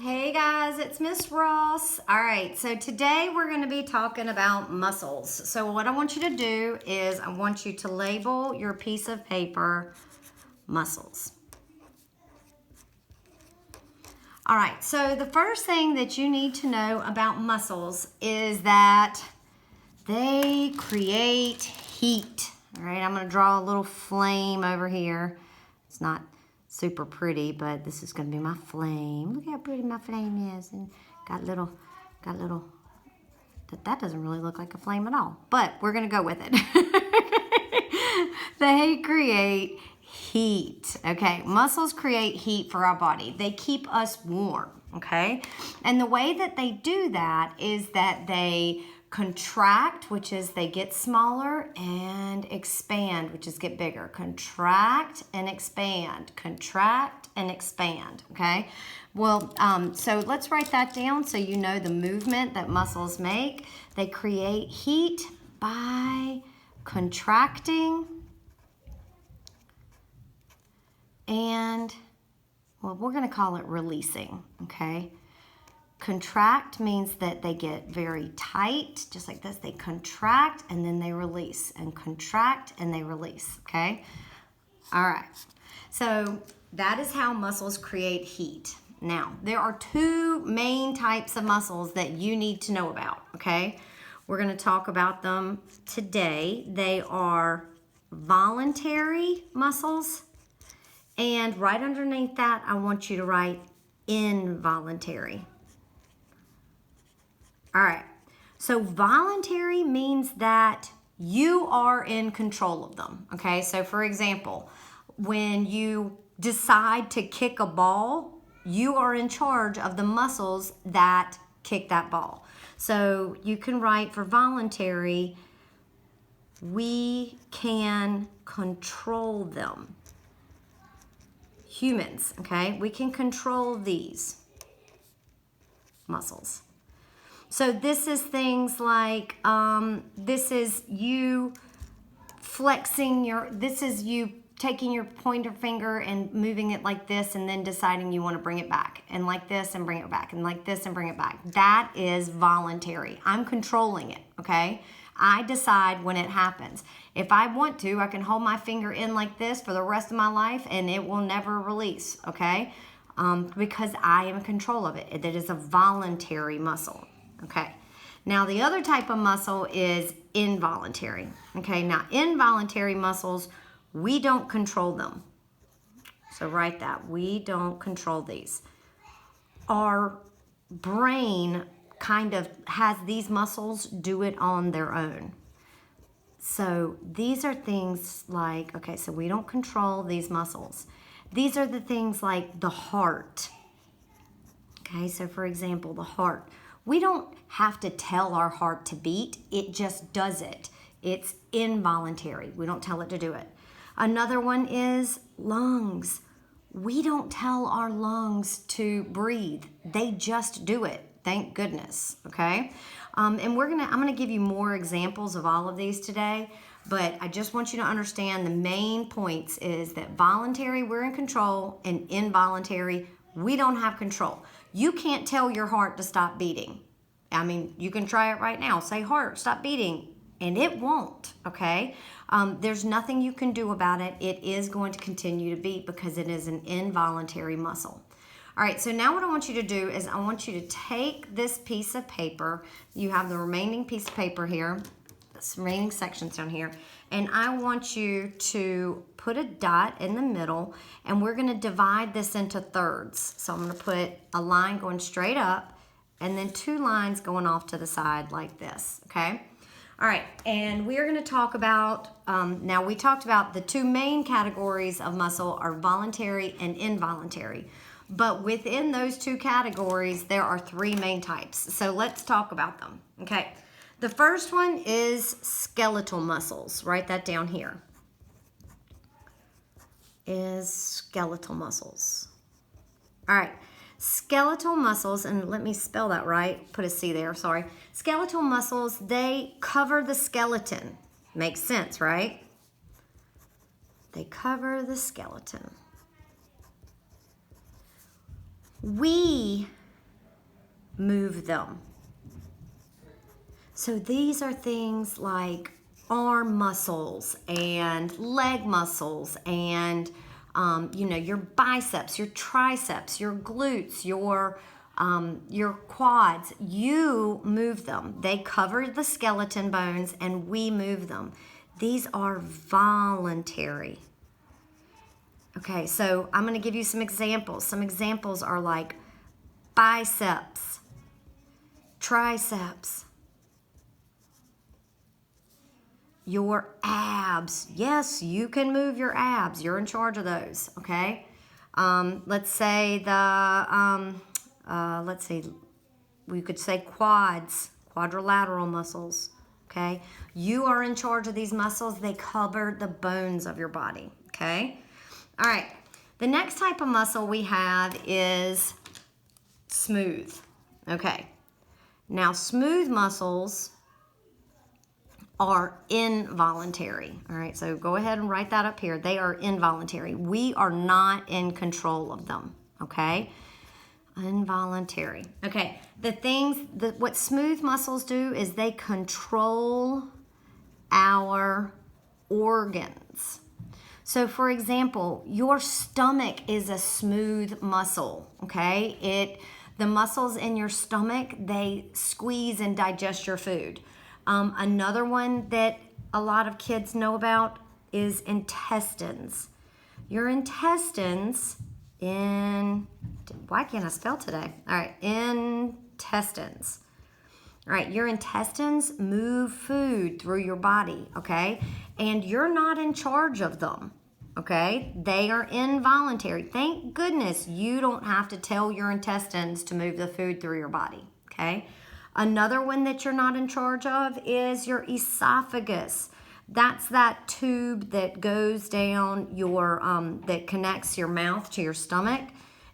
Hey guys, it's Miss Ross. All right, so today we're going to be talking about muscles. So what I want you to do is I want you to label your piece of paper muscles. All right, so the first thing that you need to know about muscles is that they create heat. All right, I'm going to draw a little flame over here. It's not super pretty, but this is going to be my flame. Look how pretty my flame is, and got little. That doesn't really look like a flame at all, but we're going to go with it. They create heat. Okay, muscles create heat for our body. They keep us warm. Okay, and the way that they do that is that they contract, which is they get smaller, and expand, which is get bigger. Contract and expand. Contract and expand. Okay. Well, so let's write that down so you know the movement that muscles make. They create heat by contracting and, well, we're going to call it releasing. Okay. Contract means that they get very tight, just like this. They contract and then they release, and contract and they release, okay? All right, so that is how muscles create heat. Now, there are two main types of muscles that you need to know about, okay? We're gonna talk about them today. They are voluntary muscles, and right underneath that, I want you to write involuntary. All right, so voluntary means that you are in control of them, okay? So for example, when you decide to kick a ball, you are in charge of the muscles that kick that ball. So you can write for voluntary, we can control them. Humans, okay? We can control these muscles. So this is things like, this is you flexing this is you taking your pointer finger and moving it like this and then deciding you want to bring it back, and like this and bring it back, and like this and bring it back. That is voluntary. I'm controlling it, okay? I decide when it happens. If I want to, I can hold my finger in like this for the rest of my life and it will never release, okay? Because I am in control of it. That is a voluntary muscle. Okay, now the other type of muscle is involuntary. Okay, now involuntary muscles, we don't control them. So write that, we don't control these. Our brain kind of has these muscles do it on their own. So these are things like, okay, so we don't control these muscles. These are the things like the heart. Okay, so for example, the heart. We don't have to tell our heart to beat. It just does it. It's involuntary. We don't tell it to do it. Another one is lungs. We don't tell our lungs to breathe. They just do it. Thank goodness. Okay. And I'm gonna give you more examples of all of these today. But I just want you to understand the main points is that voluntary, we're in control, and involuntary, we don't have control. You can't tell your heart to stop beating. I mean, you can try it right now. Say, heart, stop beating, and it won't, okay? There's nothing you can do about it. It is going to continue to beat because it is an involuntary muscle. All right, so now what I want you to do is I want you to take this piece of paper. You have the remaining piece of paper here, this remaining sections down here, and I want you to put a dot in the middle, and we're gonna divide this into thirds. So I'm gonna put a line going straight up, and then two lines going off to the side like this, okay? All right, and we are gonna talk about, now we talked about the two main categories of muscle are voluntary and involuntary. But within those two categories, there are three main types. So let's talk about them, okay? The first one is skeletal muscles. Write that down here. Is skeletal muscles. All right, skeletal muscles, and let me spell that right. Put a C there, sorry. Skeletal muscles, they cover the skeleton. Makes sense, right? They cover the skeleton. We move them. So these are things like arm muscles and leg muscles and your biceps, your triceps, your glutes, your quads. You move them. They cover the skeleton bones and we move them. These are voluntary. Okay, so I'm going to give you some examples. Some examples are like biceps, triceps, your abs. Yes, you can move your abs. You're in charge of those, okay? Let's say we could say quads, quadrilateral muscles, okay? You are in charge of these muscles. They cover the bones of your body, okay? All right, the next type of muscle we have is smooth, okay? Now, smooth muscles are involuntary. All right, so go ahead and write that up here. They are involuntary. We are not in control of them, okay? Involuntary. Okay, what smooth muscles do is they control our organs. So for example, your stomach is a smooth muscle, okay? The muscles in your stomach, they squeeze and digest your food. Another one that a lot of kids know about is intestines. Your intestines why can't I spell today? All right, intestines. All right, your intestines move food through your body, okay? And you're not in charge of them, okay? They are involuntary. Thank goodness you don't have to tell your intestines to move the food through your body, okay? Another one that you're not in charge of is your esophagus. That's that tube that goes down that connects your mouth to your stomach.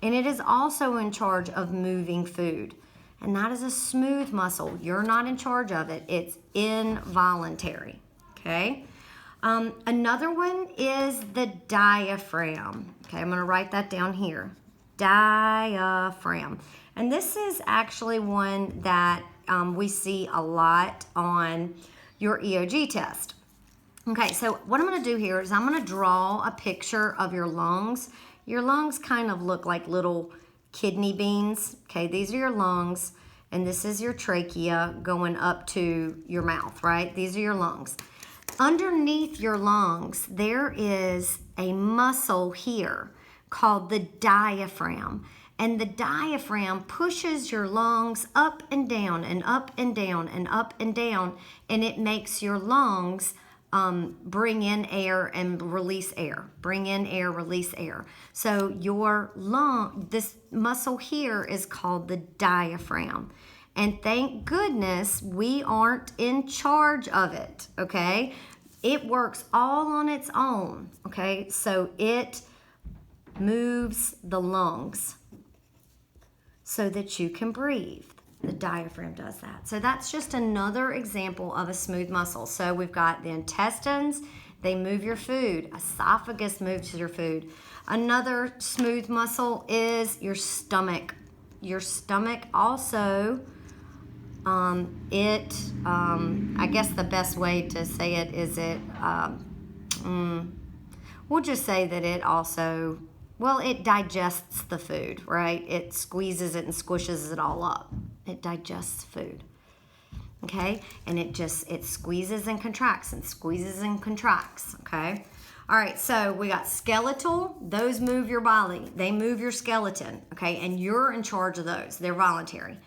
And it is also in charge of moving food. And that is a smooth muscle. You're not in charge of it. It's involuntary, okay? Another one is the diaphragm. Okay, I'm gonna write that down here. Diaphragm. And this is actually one that we see a lot on your EOG test. Okay, so what I'm going to do here is I'm going to draw a picture of your lungs. Your lungs kind of look like little kidney beans. Okay, these are your lungs, and this is your trachea going up to your mouth, right? These are your lungs. Underneath your lungs, there is a muscle here called the diaphragm. And the diaphragm pushes your lungs up and down and up and down and up and down, and it makes your lungs bring in air and release air. Bring in air, release air. So your this muscle here is called the diaphragm. And thank goodness we aren't in charge of it, okay? It works all on its own, okay? So it moves the lungs so that you can breathe. The diaphragm does that. So that's just another example of a smooth muscle. So we've got the intestines, they move your food. Esophagus moves your food. Another smooth muscle is your stomach. Your stomach also, I guess the best way to say it is we'll just say that it also, it digests the food, right? It squeezes it and squishes it all up. It digests food, okay? And it squeezes and contracts and squeezes and contracts, okay? All right, so we got skeletal. Those move your body. They move your skeleton, okay? And you're in charge of those. They're voluntary.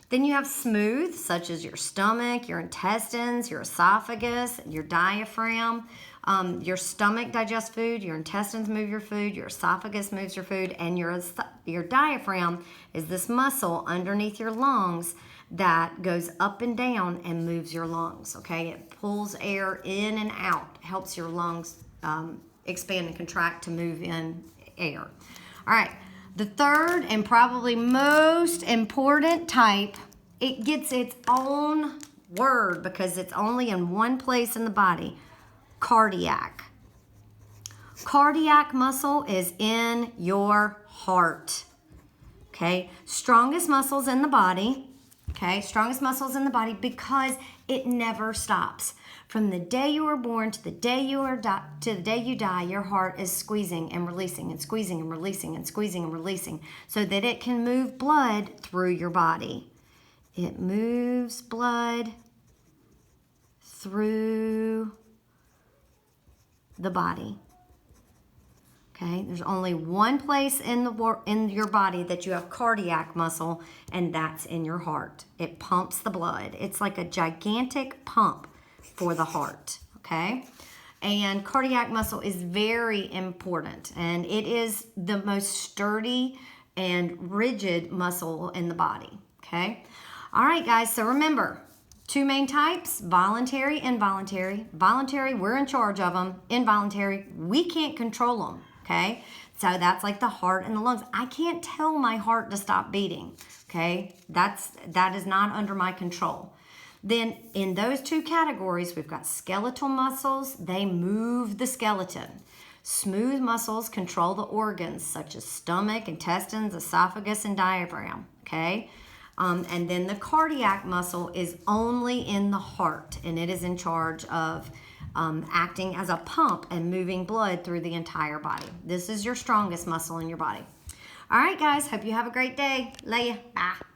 Then you have smooth, such as your stomach, your intestines, your esophagus, your diaphragm. Your stomach digests food, your intestines move your food, your esophagus moves your food, and your diaphragm is this muscle underneath your lungs that goes up and down and moves your lungs, okay? It pulls air in and out, helps your lungs expand and contract to move in air. All right, the third and probably most important type, it gets its own word because it's only in one place in the body. Cardiac. Cardiac muscle is in your heart. Okay, strongest muscles in the body. Okay, strongest muscles in the body because it never stops. From the day you were born to the day you die, your heart is squeezing and releasing and squeezing and releasing and squeezing and releasing so that it can move blood through your body. It moves blood through the body. Okay, there's only one place in your body that you have cardiac muscle, and that's in your heart. It pumps the blood. It's like a gigantic pump for the heart, okay? And cardiac muscle is very important, and it is the most sturdy and rigid muscle in the body, okay? All right, guys, so remember, two main types, voluntary, involuntary. Voluntary, we're in charge of them. Involuntary, we can't control them. Okay, so that's like the heart and the lungs. I can't tell my heart to stop beating. Okay, that is not under my control. Then in those two categories, we've got skeletal muscles. They move the skeleton. Smooth muscles control the organs such as stomach, intestines, esophagus, and diaphragm. Okay, and then the cardiac muscle is only in the heart, and it is in charge of acting as a pump and moving blood through the entire body. This is your strongest muscle in your body. All right, guys, hope you have a great day. Love ya. Bye.